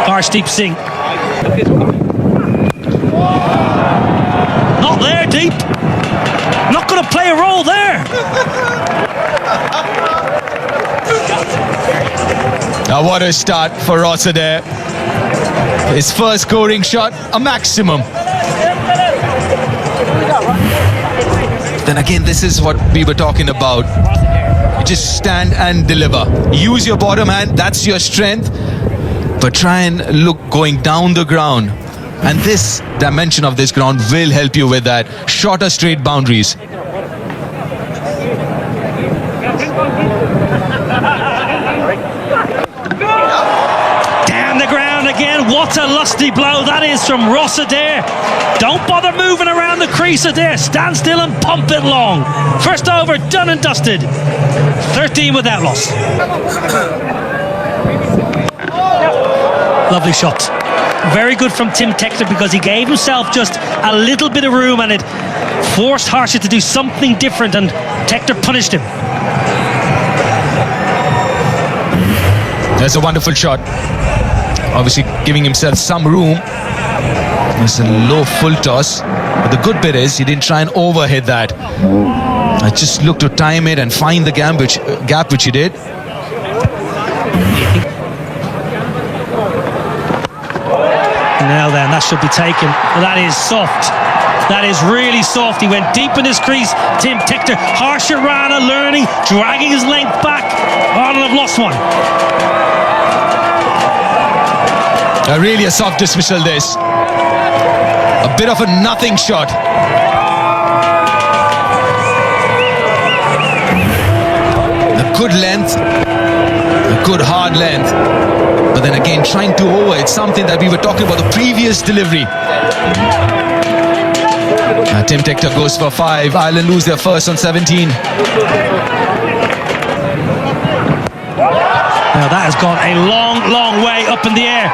Arshdeep Singh. Not there, Deep. Not going to play a role there. Now what a start for Rossiter. His first scoring shot, a maximum. Then again, this is what we were talking about. You just stand and deliver. Use your bottom hand, that's your strength. But try and look going down the ground. And this dimension of this ground will help you with that. Shorter straight boundaries. Down the ground again. What a lusty blow that is from Rossiter. Don't bother moving around the crease there. Stand still and pump it long. First over, done and dusted. 13 without loss. Lovely shot. Very good from Tim Tector because he gave himself just a little bit of room and it forced Harsha to do something different, and Tector punished him. That's a wonderful shot. Obviously giving himself some room. It's a low full toss. But the good bit is he didn't try and overhit that. I just looked to time it and find the gap, which he did. Now then, that should be taken. That is soft. That is really soft. He went deep in his crease. Tim Tector, Harsha Rana learning, dragging his length back. Ireland have lost one. Really a soft dismissal this. A bit of a nothing shot. A good length. A good hard length. But then again, trying to over, it's something that we were talking about the previous delivery. Tim Tector goes for 5. Ireland lose their first on 17. Now that has gone a long, long way up in the air.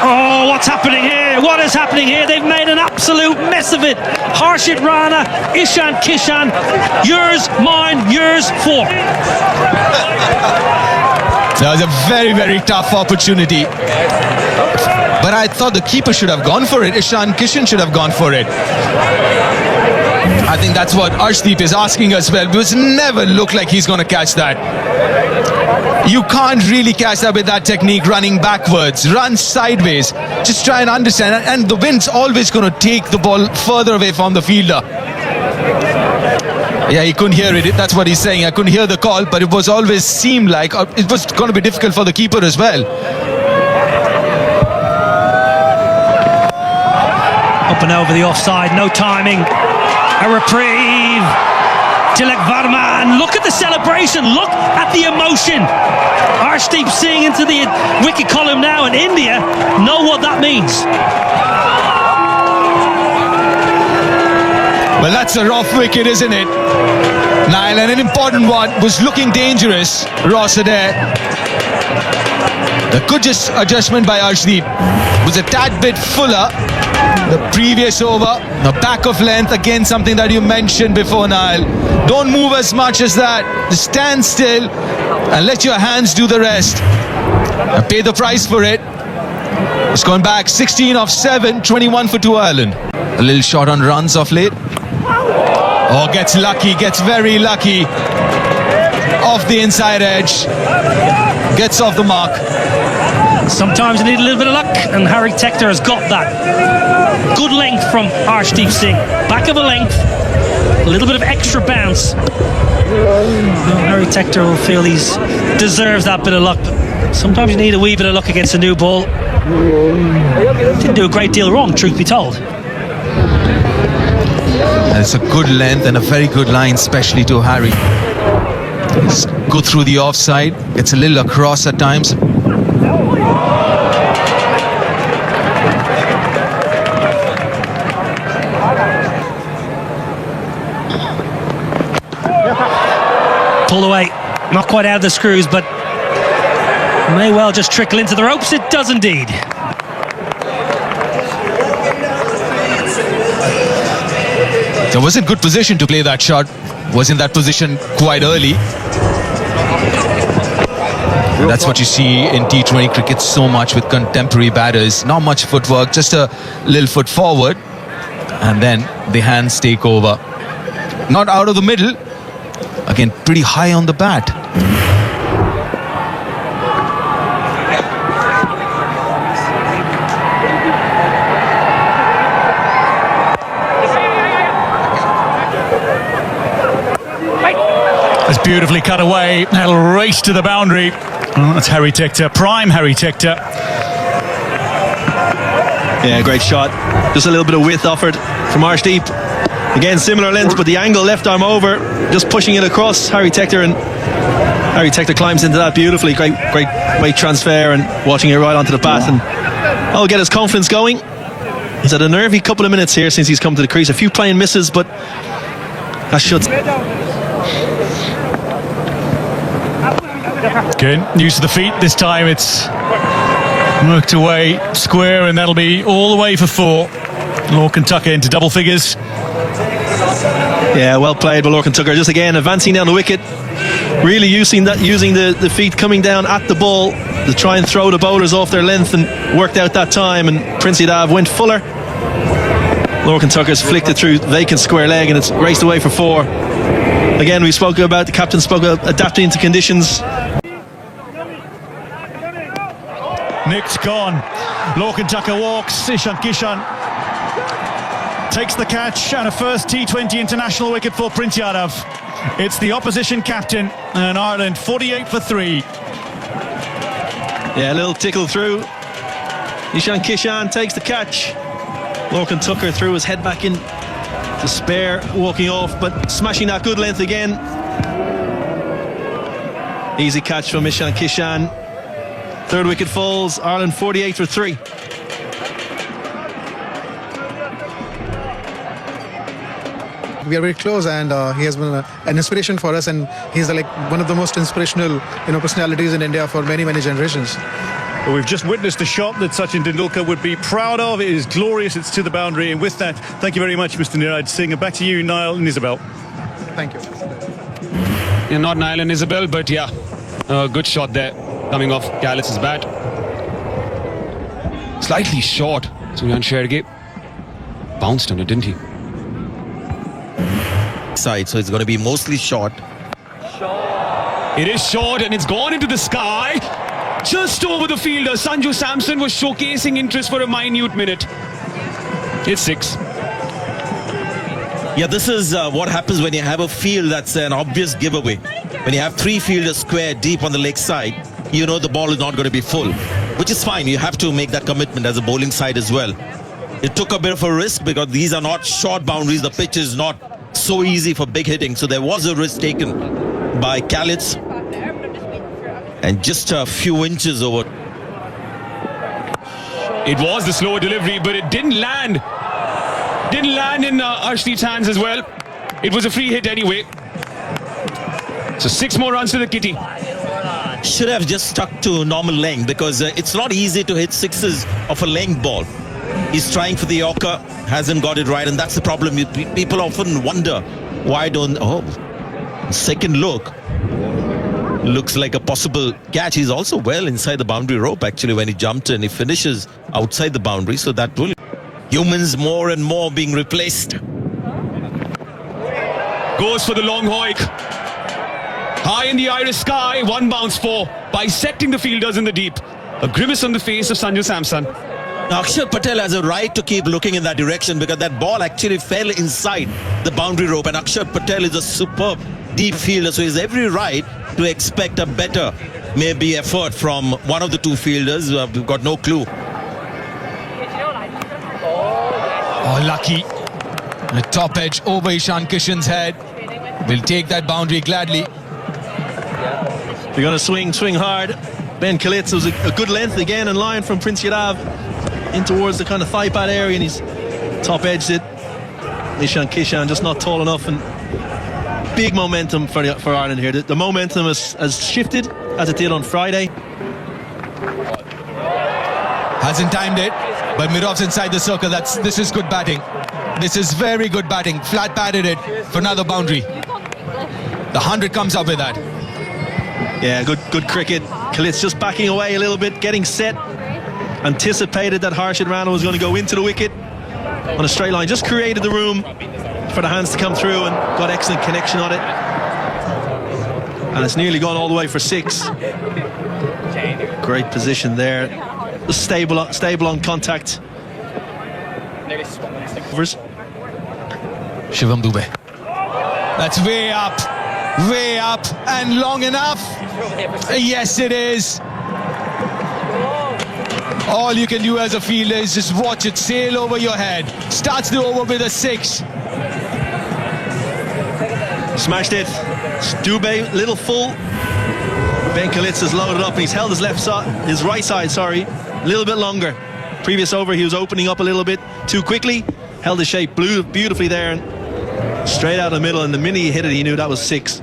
Oh, what's happening here? What is happening here? They've made an absolute mess of it. Harshit Rana, Ishan Kishan, yours, mine, yours, 4. That was a very, very tough opportunity. But I thought the keeper should have gone for it. Ishan Kishan should have gone for it. I think that's what Arshdeep is asking as well, because never looked like he's going to catch that. You can't really catch that with that technique, running backwards. Run sideways. Just try and understand. And the wind's always going to take the ball further away from the fielder. Yeah, he couldn't hear it. That's what he's saying. I couldn't hear the call, but it was always seemed like it was going to be difficult for the keeper as well. Up and over the offside, no timing. A reprieve. Tilak Varma, and look at the celebration. Look at the emotion. Arshdeep Singh into the wicket column now, and India know what that means. Well, that's a rough wicket, isn't it? Niall, and an important one, was looking dangerous. Rossiter. The good adjustment by Arshdeep was a tad bit fuller. The previous over, the back of length, again something that you mentioned before, Niall. Don't move as much as that. Just stand still and let your hands do the rest. And pay the price for it. It's gone back 16 off 7, 21 for 2 Ireland. A little short on runs of late. Oh, gets lucky, gets very lucky. Off the inside edge. Gets off the mark. Sometimes you need a little bit of luck, and Harry Tector has got that. Good length from Arshdeep Singh. Back of a length. A little bit of extra bounce. Harry Tector will feel he deserves that bit of luck. But sometimes you need a wee bit of luck against a new ball. Didn't do a great deal wrong, truth be told. And it's a good length and a very good line, especially to Harry. Just go through the offside. Gets a little across at times. Pull away, not quite out of the screws, but may well just trickle into the ropes. It does indeed. It was in good position to play that shot. Was in that position quite early. That's what you see in T20 cricket so much with contemporary batters. Not much footwork, just a little foot forward, and then the hands take over. Not out of the middle. Again, pretty high on the bat. That's beautifully cut away. That'll race to the boundary. Oh, that's Harry Tector, prime Harry Tector. Yeah, great shot. Just a little bit of width offered from Arshdeep. Again, similar length, but the angle left arm over, just pushing it across Harry Tector, and Harry Tector climbs into that beautifully. Great weight transfer and watching it right onto the bat, and that'll get his confidence going. He's had a nervy couple of minutes here since he's come to the crease. A few playing misses, but that shuts. Good, use of the feet. This time it's worked away square, and that'll be all the way for 4. Lorcan Tucker into double figures. Yeah, well played by Lorcan Tucker. Just again advancing down the wicket, really using the feet coming down at the ball to try and throw the bowlers off their length, and worked out that time. And Prince Yadav went fuller. Lorcan Tucker's flicked it through vacant square leg, and it's raced away for 4. Again, the captain spoke about adapting to conditions. Nick's gone. Lorcan Tucker walks. Ishan Kishan takes the catch, and a first T20 international wicket for Prince Yadav. It's the opposition captain, and Ireland 48 for 3. Yeah, a little tickle through. Ishan Kishan takes the catch. Lorcan Tucker threw his head back in to spare, walking off, but smashing that good length again. Easy catch from Ishan Kishan. 3rd wicket falls. Ireland 48 for 3. We are very close, and he has been an inspiration for us, and he's like one of the most inspirational personalities in India for many generations. Well, we've just witnessed a shot that Sachin Tendulkar would be proud of. It is glorious, it's to the boundary, and with that, thank you very much, Mr. Niraj Singh, and back to you, Niall and Isabel. Thank you. Yeah, not Niall and Isabel, but yeah, good shot there coming off Gallis's bat. Slightly short. Suryan Shergay bounced on it, didn't he? Side, so it's going to be mostly short. It is short, and it's gone into the sky. Just over the fielder. Sanju Samson was showcasing interest for a minute minute. It's 6. Yeah, this is what happens when you have a field that's an obvious giveaway. When you have 3 fielders square deep on the leg side, you know the ball is not going to be full, which is fine. You have to make that commitment as a bowling side as well. It took a bit of a risk because these are not short boundaries. The pitch is not so easy for big hitting, so there was a risk taken by Khalid, and just a few inches over. It was the slow delivery, but it didn't land. Didn't land in Arshdeep's hands as well. It was a free hit anyway. So 6 more runs to the kitty. Should have just stuck to normal length, because it's not easy to hit 6s of a length ball. He's trying for the Yorker, hasn't got it right, and that's the problem. People often wonder why don't. Oh, second look. Looks like a possible catch. He's also well inside the boundary rope actually when he jumped, and he finishes outside the boundary, so that will. Humans more and more being replaced. Goes for the long hoik. High in the iris sky, 1 bounce 4, bisecting the fielders in the deep. A grimace on the face of Sanju Samson. Now Akshar Patel has a right to keep looking in that direction, because that ball actually fell inside the boundary rope, and Akshar Patel is a superb deep fielder, so he has every right to expect a better maybe effort from one of the 2 fielders. We've got no clue. Oh, lucky. The top edge over Ishan Kishan's head. Will take that boundary gladly. They're going to swing hard. Ben Kalitz was a good length again in line from Prince Yadav in towards the kind of thigh pad area, and he's top edged it. Ishan Kishan just not tall enough, and big momentum for Ireland here. The momentum has shifted as it did on Friday. Hasn't timed it, but Mirov's inside the circle. This is good batting. This is very good batting. Flat batted it for another boundary. The 100 comes up with that. Yeah, good cricket. Kalitz just backing away a little bit, getting set. Anticipated that Harshit Rana was going to go into the wicket on a straight line. Just created the room for the hands to come through and got excellent connection on it. And it's nearly gone all the way for 6. Great position there. Just stable on contact. Shivam Dube. That's way up, and long enough. Yes, it is. All you can do as a fielder is just watch it sail over your head. Starts the over with a 6. Smashed it. Dube, little full. Ben Kalitz has loaded up and he's held his right side, a little bit longer. Previous over he was opening up a little bit too quickly. Held his shape beautifully there and straight out of the middle, and the minute he hit it he knew that was 6.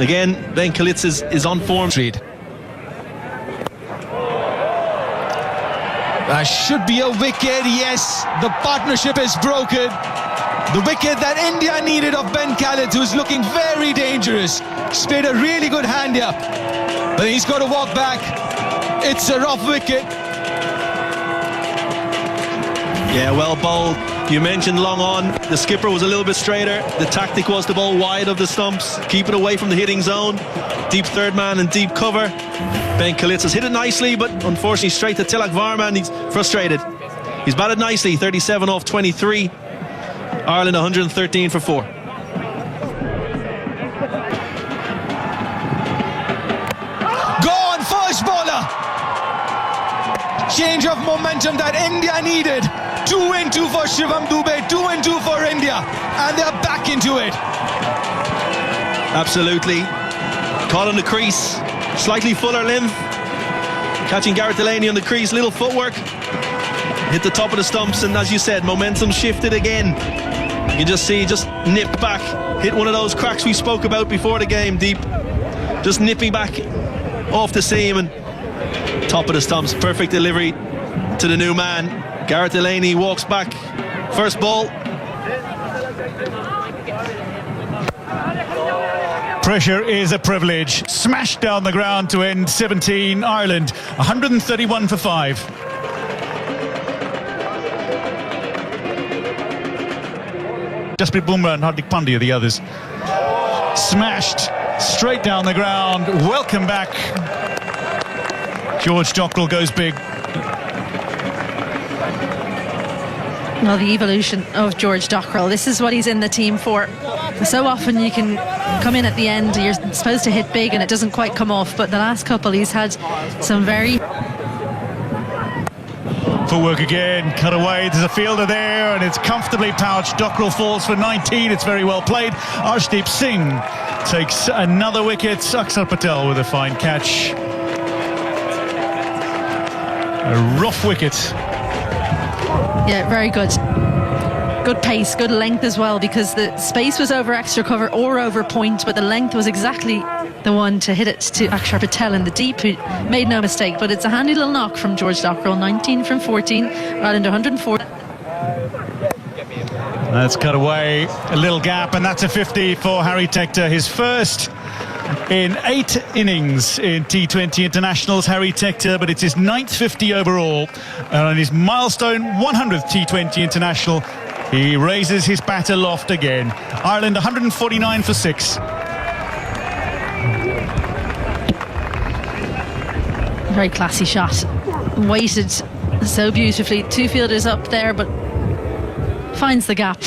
Again, Ben Kalitz is on form. That should be a wicket. Yes, the partnership is broken. The wicket that India needed of Ben Kalitz, who's looking very dangerous. He's played a really good hand here, but he's got to walk back. It's a rough wicket. Yeah, well bowled. You mentioned long on. The skipper was a little bit straighter. The tactic was to bowl wide of the stumps, keep it away from the hitting zone. Deep third man and deep cover. Ben Kalitz has hit it nicely, but unfortunately straight to Tilak Varman. He's frustrated. He's batted nicely, 37 off 23. Ireland 113 for 4. Gone, first bowler. Change of momentum that India needed. 2 and 2 for Shivam Dube, 2 and 2 for India, and they're back into it. Absolutely. Caught on the crease, slightly fuller length. Catching Gareth Delaney on the crease, little footwork. Hit the top of the stumps, and as you said, momentum shifted again. You can just see, just nipped back. Hit one of those cracks we spoke about before the game, deep. Just nipping back off the seam and top of the stumps. Perfect delivery to the new man. Gareth Delaney walks back. First ball. Pressure is a privilege. Smashed down the ground to end 17. Ireland 131 for 5. Jasprit Bumrah and Hardik Pandya, the others. Smashed straight down the ground. Welcome back. George Dockrell goes big. Well, the evolution of George Dockrell, this is what he's in the team for. So often you can come in at the end, you're supposed to hit big and it doesn't quite come off, but the last couple he's had some very... Footwork again, cut away, there's a fielder there and it's comfortably pouched. Dockrell falls for 19, it's very well played. Arshdeep Singh takes another wicket. Akshar Patel with a fine catch. A rough wicket. Yeah, very good. Good pace, good length as well, because the space was over extra cover or over point, but the length was exactly the one to hit it to Akshar Patel in the deep, who made no mistake. But it's a handy little knock from George Dockrell. 19 from 14, Ireland 104. That's cut away, a little gap, and that's a 50 for Harry Tector, his first in 8 innings in T20 internationals. Harry Tector, but it's his 9th 50 overall, and on his milestone 100th T20 international, he raises his bat aloft again. Ireland 149 for 6. Very classy shot, weighted so beautifully. 2 fielders up there, but finds the gap.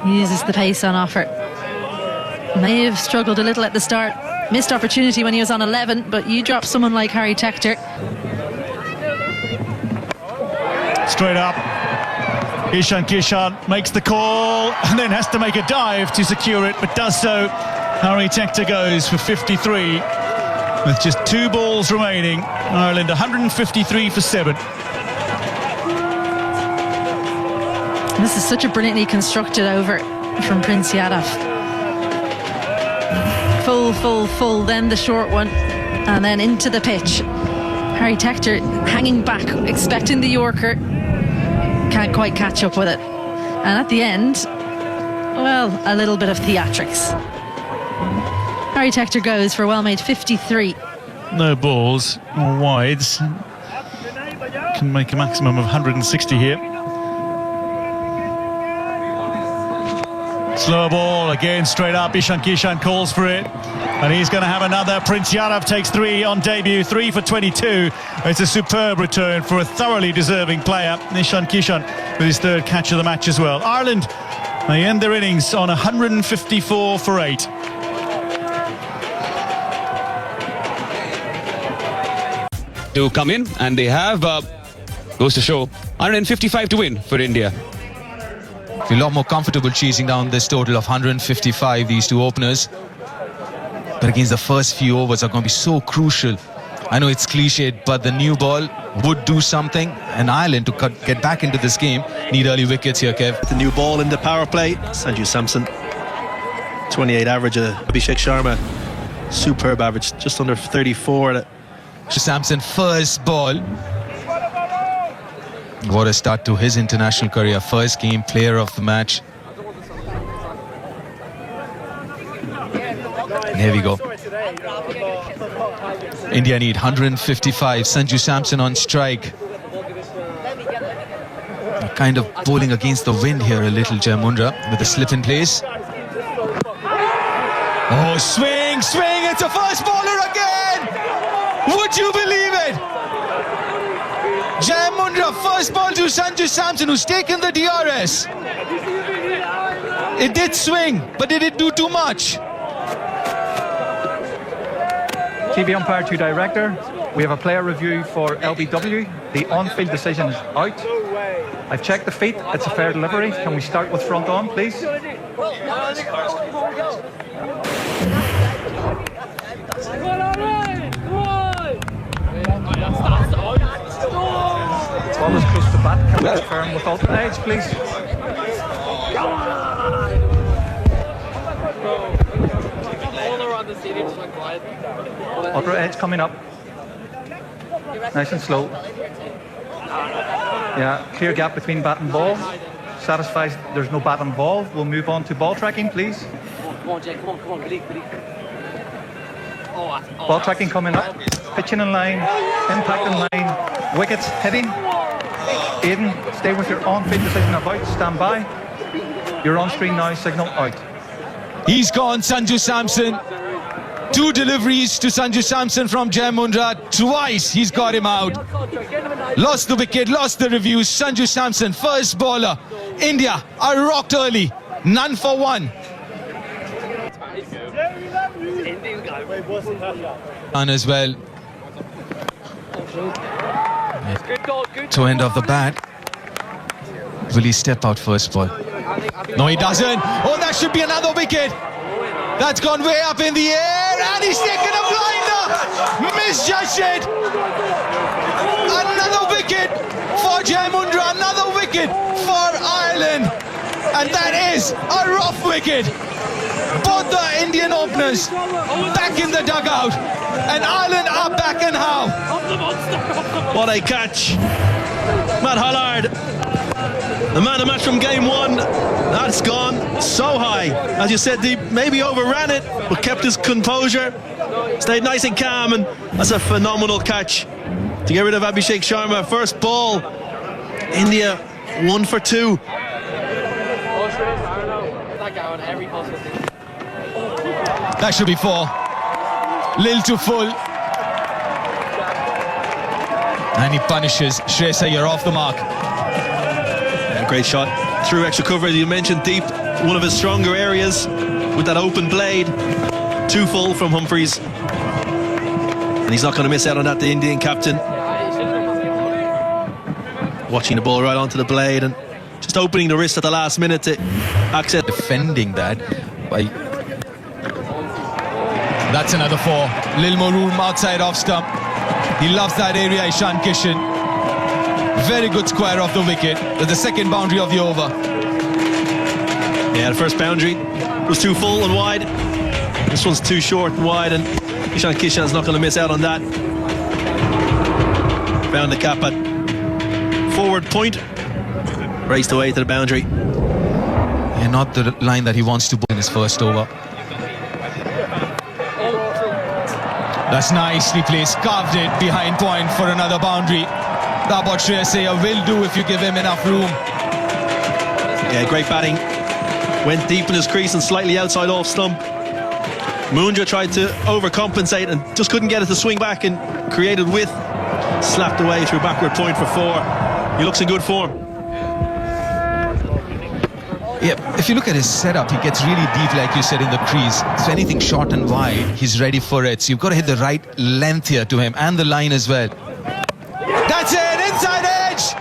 Uses the pace on offer. May have struggled a little at the start. Missed opportunity when he was on 11, but you drop someone like Harry Tector. Straight up. Ishan Kishan makes the call and then has to make a dive to secure it, but does so. Harry Tector goes for 53 with just 2 balls remaining. Ireland 153 for 7. This is such a brilliantly constructed over from Prince Yadav. Full, then the short one, and then into the pitch. Harry Tector hanging back, expecting the Yorker. Can't quite catch up with it. And at the end, well, a little bit of theatrics. Harry Tector goes for a well-made 53. no balls or wides. Can make a maximum of 160 here. Slow ball again, straight up. Ishan Kishan calls for it, and he's going to have another. Prince Yadav takes 3 on debut, 3 for 22. It's a superb return for a thoroughly deserving player. Ishan Kishan with his 3rd catch of the match as well. Ireland, they end their innings on 154 for 8. To come in, and they have, goes to show, 155 to win for India. A lot more comfortable chasing down this total of 155, these two openers. But against the first few overs are going to be so crucial. I know it's cliched, but the new ball would do something. And Ireland, to get back into this game, need early wickets here, Kev. The new ball in the power play. Sanju Samson, 28 average. Abhishek Sharma, superb average, just under 34. Samson, first ball. What a start to his international career. First game, player of the match. And here we go. India need 155. Sanju Samson on strike. Kind of bowling against the wind here a little, Jai Mundra, with a slip in place. Oh, swing, swing. It's a first bowler again. Would you believe it? Jai Mundra, first ball to Sanju Samson, who's taken the DRS. It did swing, but did it do too much? TV umpire to director. We have a player review for LBW. The on-field decision is out. I've checked the feet. It's a fair delivery. Can we start with front on, please? Ball is close to bat. Can we confirm with alternate edge, please? Alternate edge coming up. Nice and slow. Yeah, clear gap between bat and ball. Satisfies there's no bat involved. We'll move on to ball tracking, please. Ball tracking coming up. Pitching in line. Impact in line. Wickets hitting. Aiden, stay with your on-field decision of out. Stand by. You're on screen now. Signal out. He's gone, Sanju Samson. 2 deliveries to Sanju Samson from Jai Mundra. Twice he's got him out. Lost the wicket, lost the reviews. Sanju Samson, first bowler. India are rocked early. None for 1. And as well. To end of the bat. Will he step out first ball? No, he doesn't. Oh, that should be another wicket. That's gone way up in the air, and he's taken a blinder. Misjudged it. Another wicket for Jai Mundra, another wicket for Ireland. And that is a rough wicket. Both the Indian openers back in the dugout, and Ireland are back and how. What a catch. Matt Hollard, the man of match from game 1. That's gone so high. As you said, he maybe overran it, but kept his composure, stayed nice and calm, and that's a phenomenal catch to get rid of Abhishek Sharma. First ball, India 1 for 2. That should be 4. Lil too full. And he punishes. Shreyas Iyer off the mark. Yeah, great shot. Through extra cover, as you mentioned, deep. One of his stronger areas with that open blade. Too full from Humphreys. And he's not going to miss out on that, the Indian captain. Watching the ball right onto the blade and just opening the wrist at the last minute to access. Defending that by... That's another 4. Lil more room outside off stump. He loves that area, Ishan Kishan. Very good square off the wicket. That's the second boundary of the over. Yeah, the first boundary was too full and wide. This one's too short and wide, and Ishan Kishan's not going to miss out on that. Found the cap at forward point. Raced away to the boundary. And not the line that he wants to bowl in his first over. That's nicely placed, carved it behind point for another boundary. That's what Shreyas Iyer will do if you give him enough room. Yeah, great batting. Went deep in his crease and slightly outside off stump. Mundra tried to overcompensate and just couldn't get it to swing back and created width. Slapped away through backward point for 4. He looks in good form. Yeah, if you look at his setup, he gets really deep, like you said, in the crease. So anything short and wide, he's ready for it. So you've got to hit the right length here to him and the line as well. That's it, inside edge.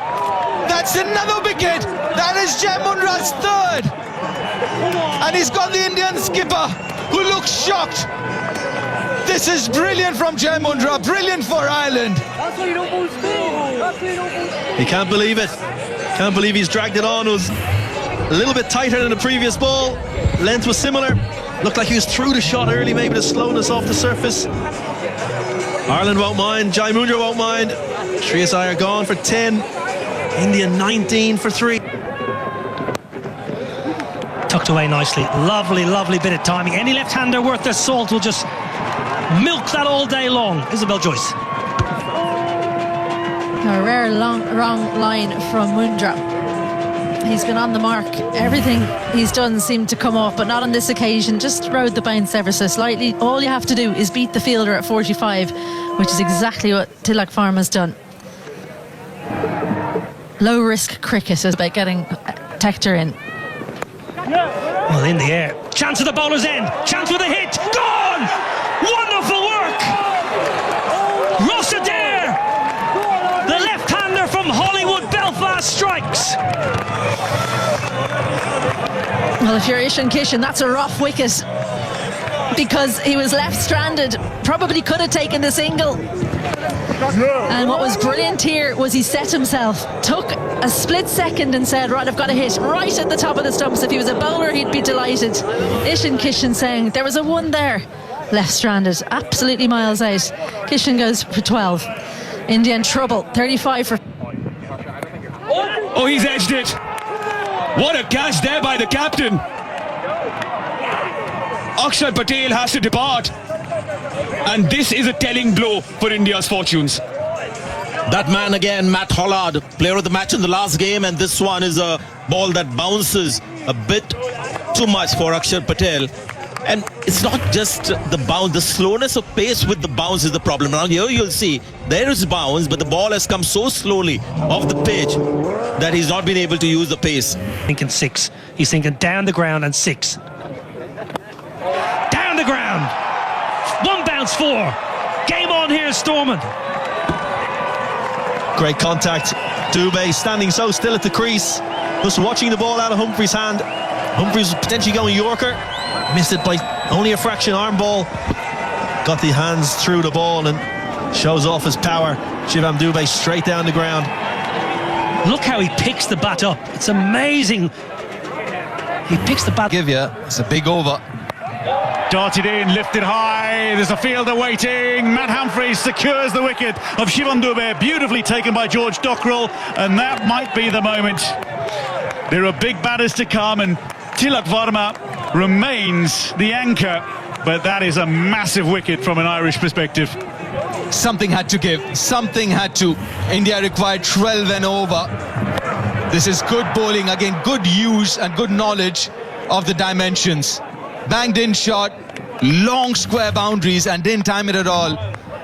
That's another wicket. That is Jai Mundra's 3rd. And he's got the Indian skipper who looks shocked. This is brilliant from Jai Mundra, brilliant for Ireland. He can't believe it. Can't believe he's dragged it on. It was a little bit tighter than the previous ball. Length was similar. Looked like he was through the shot early, maybe the slowness off the surface. Ireland won't mind, Jai Mundra won't mind. Shreyas Iyer gone for 10. India 19 for 3. Tucked away nicely. Lovely, lovely bit of timing. Any left-hander worth their salt will just milk that all day long. Isabel Joyce. A rare wrong line from Mundra. He's been on the mark. Everything he's done seemed to come off, but not on this occasion. Just rode the bounce ever so slightly. All you have to do is beat the fielder at 45, which is exactly what Tilak Varma's done. Low risk cricket is about getting Tector in. Well, in the air. Chance at the bowler's end. Chance with a hit. Gone! Wonderful work! Ross Adair! The left-hander from Hollywood, Belfast strikes. Well, if you're Ishan Kishan, that's a rough wicket because he was left stranded. Probably could have taken the single. And what was brilliant here was he set himself, took a split second and said, right, I've got a hit right at the top of the stumps. If he was a bowler, he'd be delighted. Ishan Kishan saying there was a 1 there. Left stranded, absolutely miles out. Kishan goes for 12. India in trouble, 35 for... Oh, he's edged it. What a catch there by the captain. Akshar Patel has to depart. And this is a telling blow for India's fortunes. That man again, Matt Hollard, player of the match in the last game, and this one is a ball that bounces a bit too much for Akshar Patel. And it's not just the bounce, the slowness of pace with the bounce is the problem. Now here you'll see there is bounce, but the ball has come so slowly off the pitch that he's not been able to use the pace. Thinking 6. He's thinking down the ground and 6. Down the ground. 1 bounce 4. Game on here, Stormont. Great contact. Dubé standing so still at the crease, just watching the ball out of Humphrey's hand. Humphreys potentially going Yorker. Missed it by only a fraction. Arm ball. Got the hands through the ball and shows off his power. Shivam Dubé straight down the ground. Look how he picks the bat up. It's amazing. He picks the bat. Give you, it's a big over. Darted in, lifted high. There's a fielder waiting. Matt Humphreys secures the wicket of Shivam Dubé. Beautifully taken by George Dockrell. And that might be the moment. There are big batters to come, and Tilak Varma remains the anchor. But that is a massive wicket from an Irish perspective. Something had to give. Something had to. India required 12 and over. This is good bowling. Again, good use and good knowledge of the dimensions. Banged in shot, long square boundaries, and didn't time it at all.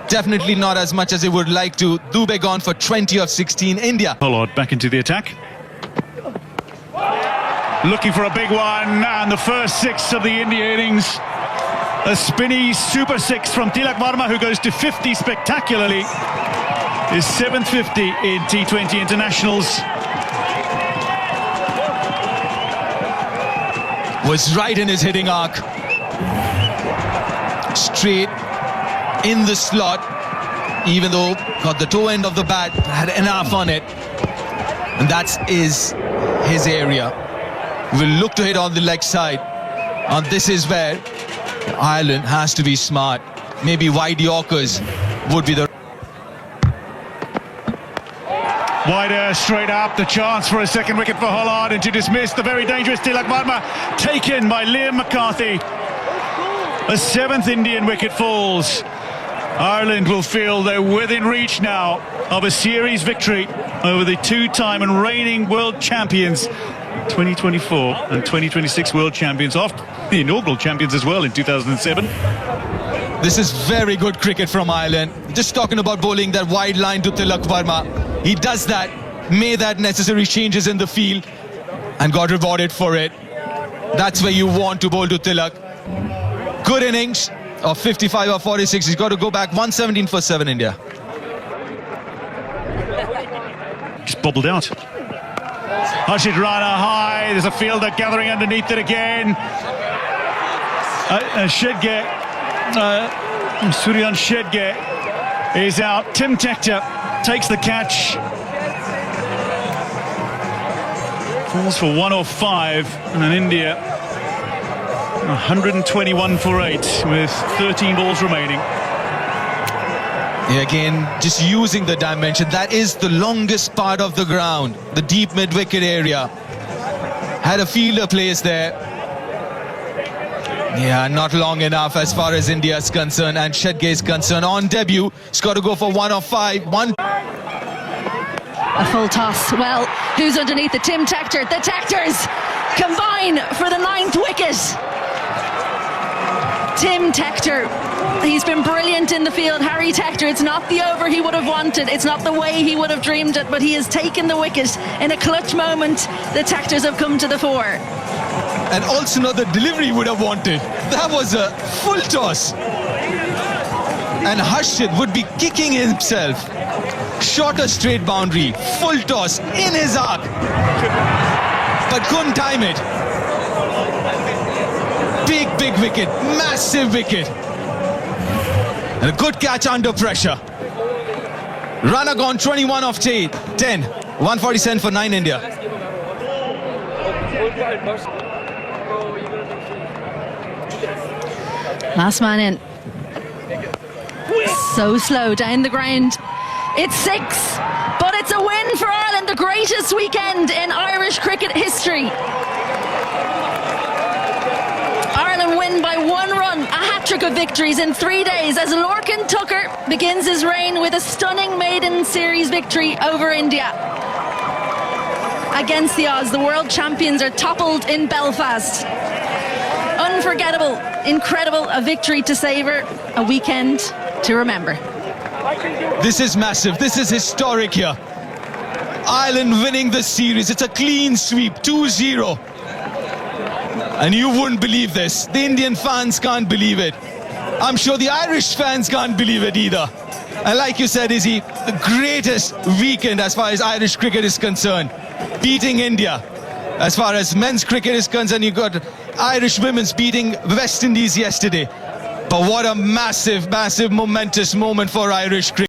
Definitely not as much as he would like to. Dubé gone for 20 of 16. India. Hollard back into the attack. Looking for a big one, and the first 6 of the India innings. A spinny super 6 from Tilak Varma, who goes to 50 spectacularly. His 7th 50 in T20 internationals. Was right in his hitting arc. Straight in the slot, even though got the toe end of the bat, had enough on it. And that is his area. Will look to hit on the leg side. And this is where Ireland has to be smart. Maybe wide Yorkers would be the... Wider, straight up, the chance for a second wicket for Hollard, and to dismiss the very dangerous Tilak Varma, taken by Liam McCarthy. A 7th Indian wicket falls. Ireland will feel they're within reach now of a series victory over the two-time and reigning world champions, 2024 and 2026 world champions, after the inaugural champions as well in 2007. This is very good cricket from Ireland. Just talking about bowling that wide line to Tilak Verma. He does that, made that necessary changes in the field and got rewarded for it. That's where you want to bowl to Tilak. Good innings of 55 or 46. He's got to go back 117 for 7 India. Just bobbled out. Harshit Rana high. There's a fielder gathering underneath it again. Shedge, Suryan Shedge is out. Tim Tector takes the catch. Falls for 105, and then India 121 for 8 with 13 balls remaining. Yeah, again, just using the dimension. That is the longest part of the ground, the deep mid-wicket area. Had a fielder place there. Yeah, not long enough as far as India is concerned and Shedge is concerned. On debut, he's got to go for 105. A full toss. Well, who's underneath the Tim Tector? The Tectors combine for the 9th wicket. Tim Tector, he's been brilliant in the field. Harry Tector, it's not the over he would have wanted, it's not the way he would have dreamed it, but he has taken the wicket in a clutch moment. The Tectors have come to the fore. And also not the delivery would have wanted. That was a full toss. And Harshit would be kicking himself. Shot a straight boundary, full toss in his arc, but couldn't time it. Big wicket, massive wicket. And a good catch under pressure. Runner gone 21 off 10, 147 for 9 India. Last man in. So slow down the ground. It's 6, but it's a win for Ireland, the greatest weekend in Irish cricket history. Ireland win by 1 run, a hat-trick of victories in 3 days as Lorcan Tucker begins his reign with a stunning maiden series victory over India. Against the odds, the world champions are toppled in Belfast. Unforgettable, incredible, a victory to savour, a weekend to remember. This is massive. This is historic here. Ireland winning the series. It's a clean sweep, 2-0. And you wouldn't believe this. The Indian fans can't believe it. I'm sure the Irish fans can't believe it either. And like you said, Izzy, the greatest weekend as far as Irish cricket is concerned. Beating India. As far as men's cricket is concerned, you got Irish women's beating West Indies yesterday. But what a massive, momentous moment for Irish cricket.